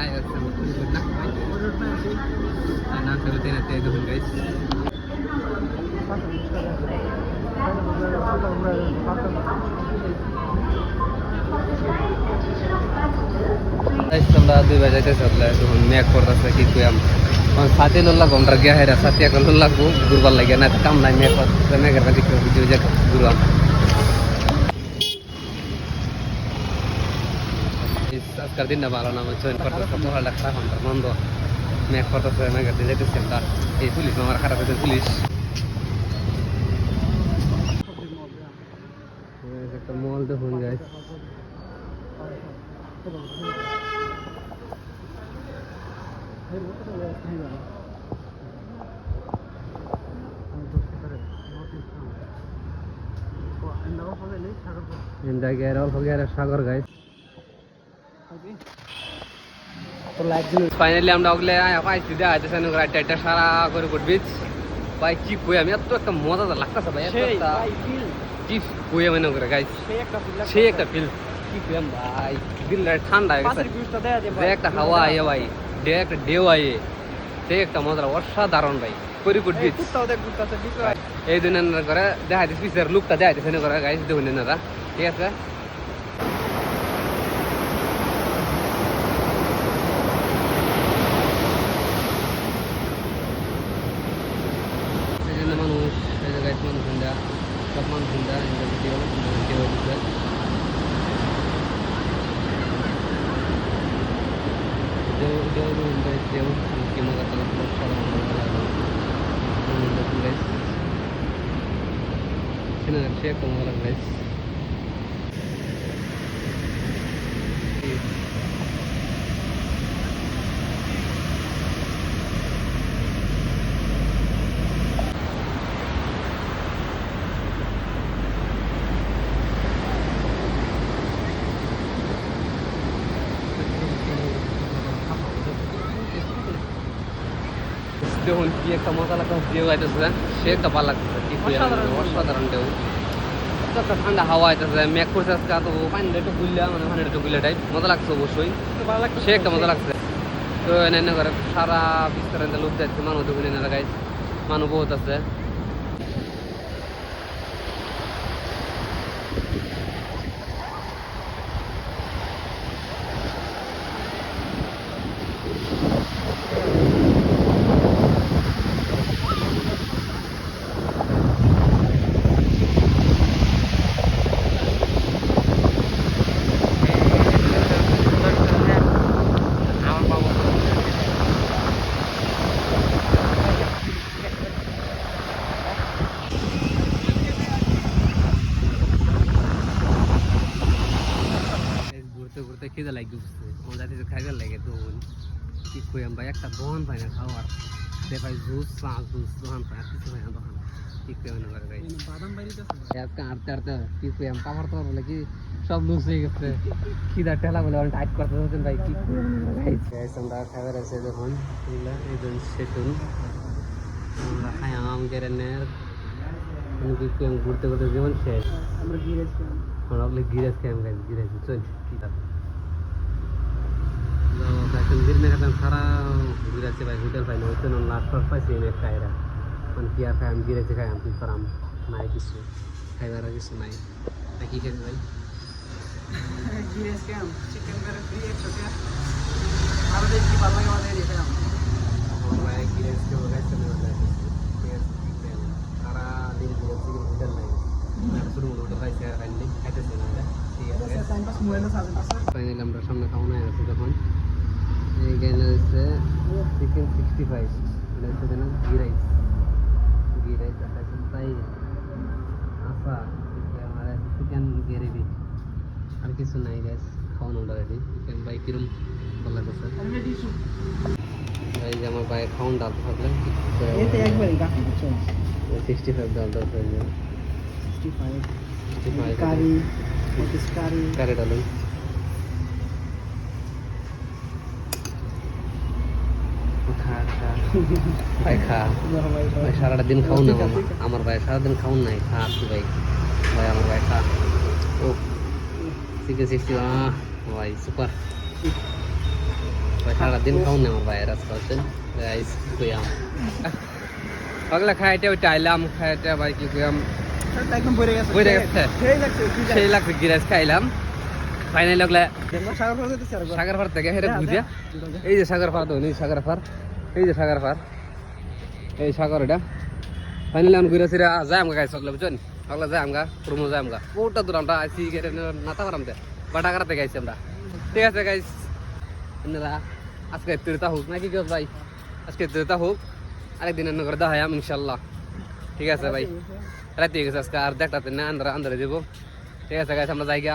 লাই আছে না না চলতে না তে দেখুন গাইস আমরা 2 বাজে যাইতে চলে দেখুন মেক করতেছে কি কইম সাথে লোলা গন্ডার গিয়া হেরা সাথে এখন লাগবো গুরবার লাগে না কাম নাই মেক করতেছে মেকের কাছে ভিডিও যা গুরবাম আজকের দিনটা ভালো না জয়েন করতেছে পড়াটা খারাপ আমরা বন্ধ মেক করতেছে মেকের দিন যেতেছি আমরা এই পুলিশ আমার খারাপ হয়েছে পুলিশ একটা মল দেখুন গাইস সাগর গাইস ফাইনালি আমরা ওগুলো পাইছি দেখাইতেছে একটা সারা করে বিচ ভাই কি কই আমি এত একটা মজা লাগতেছে ভাই কি কই মনে করে গাইস সেই একটা ফিল কি কইম ভাই দিল ঠান্ডা হয়ে গেছে যে একটা হাওয়া আয়ে ভাই যে একটা ঢেউ আয়ে সে একটা মজা অসাধারণ ভাই করিকুট বিচ এই দুনিয়ার করে দেখাইতেছে পিছের লুকটা দেখাইতেছে করে গাইস দেখুন না ঠিক আছে মানুষ এই জায়গায় মানুষ হিন্দা সব মানুষ হিন্দা ভিডিও কি মজা সে একটা মজা লাগবে দেখুন কি একটা মজা লাগতেছে ঢেউ আইতেছে সে একটা ভালো লাগতেছে কি অসাধারণ ঢেউ একটা ঠান্ডা হাওয়া আইতেছে মেঘ করছে আজকে তো পানিটা একটু গুললা মানে পানিটা একটু গুলা টাইপ মজা লাগছে অবশ্যই সে একটা মজা লাগছে তো এনে করে সারা বিস্তার লোক যাচ্ছে মানুষ দেখুন এনে লাগাই মানুষ বহুত আছে ঘুরতে খিদে লাগে উঠছে ওটা কিছু খাইবার লাগে তখন কি কইম ভাই একটা দোকান পাই না খাওয়ার সে ভাই জুস জুস দোকান পাই কিছু পাই না দোকান কি কইম না করে ভাই আজকে হাঁটতে হাঁটতে কি কইম কাপড় তো বলে কি সব লুজ হয়ে গেছে খিদা ঠেলা বলে অনেক টাইট করতে হচ্ছেন ভাই কি আমরা খাবার আছে দেখুন এই জন সেতুন আমরা খাই আম গেরেনের কি কইম ঘুরতে ঘুরতে জীবন শেষ আমরা গিরেজ আমরা গিরেজ খাই আমরা গিরেজ চল কি এখন সারা ঘুরাচ্ছে ভাই হোটেল পাই না হচ্ছে না লাস্ট পাইছি এনে খাইরা মানে কি আর খাই আমি গিরেছে খাই আমি পারাম নাই কিছু খাইবার কিছু নাই কি খেতে ভাই সারা দিন হোটেল নাই শুরু হোটেল পাইছে খাইতেছে ফাইনালি আমরা সামনে খাওয়ানো আছে যখন এইখানে হচ্ছে চিকেন 65 এটা হচ্ছে না ঘি রাইস আছে তাই আচ্ছা আমার চিকেন গ্রেভি আর কিছু নাই গ্যাস খাওয়ানোটা রেডি চিকেন ভাই কিরম ভালো লাগছে এই যে আমার ভাই খাওয়ান ডাল থাকলে 65 ডাল দাও 65 কারি ডালুন ভাই খা ভাই সারাটা দিন খাও না আমার ভাই সারাদিন খাওন নাই খা আসি ভাই ভাই আমার ভাই খা ও চিকেন 60 ভাই সুপার ভাই সারাদিন খাওন না আমার ভাইয়ের রাস্তা হচ্ছেন গাইস কুয়াম ওগুলা খাইতে ওইটা আইলাম খাইতে ভাই কি কুয়াম একদম ভরে গেছে বইটা গেছে সেই লাগছে সেই লাগছে গিরাজ খাইলাম ফাইনালি ওগুলা সাগর ফল দিতে স্যার সাগর ফার থেকে হেরে বুঝিয়া এই যে সাগর ফার এই সাগর ফার এই যে সাগর ফার এই সাগর এটা ফাইনালি আমি ঘুরে ফিরে যাই আমগা গাইস ওগুলা বুঝছেন ওগুলা যাই আমগা প্রমো যাই আমগা ওটা দূর আমরা আসি গেলে নাতা পারাম দে বাটা করাতে গাইছি আমরা ঠিক আছে গাইস আপনারা আজকে তিরতা হোক নাকি কি ভাই আজকে তিরতা হোক আরেকদিন অন্য করে দেখা হয় ইনশাল্লাহ ঠিক আছে ভাই রাতে গেছে আজকে আর দেখতে না আন্দারে দেবো ঠিক আছে গাইস আমরা যাই গা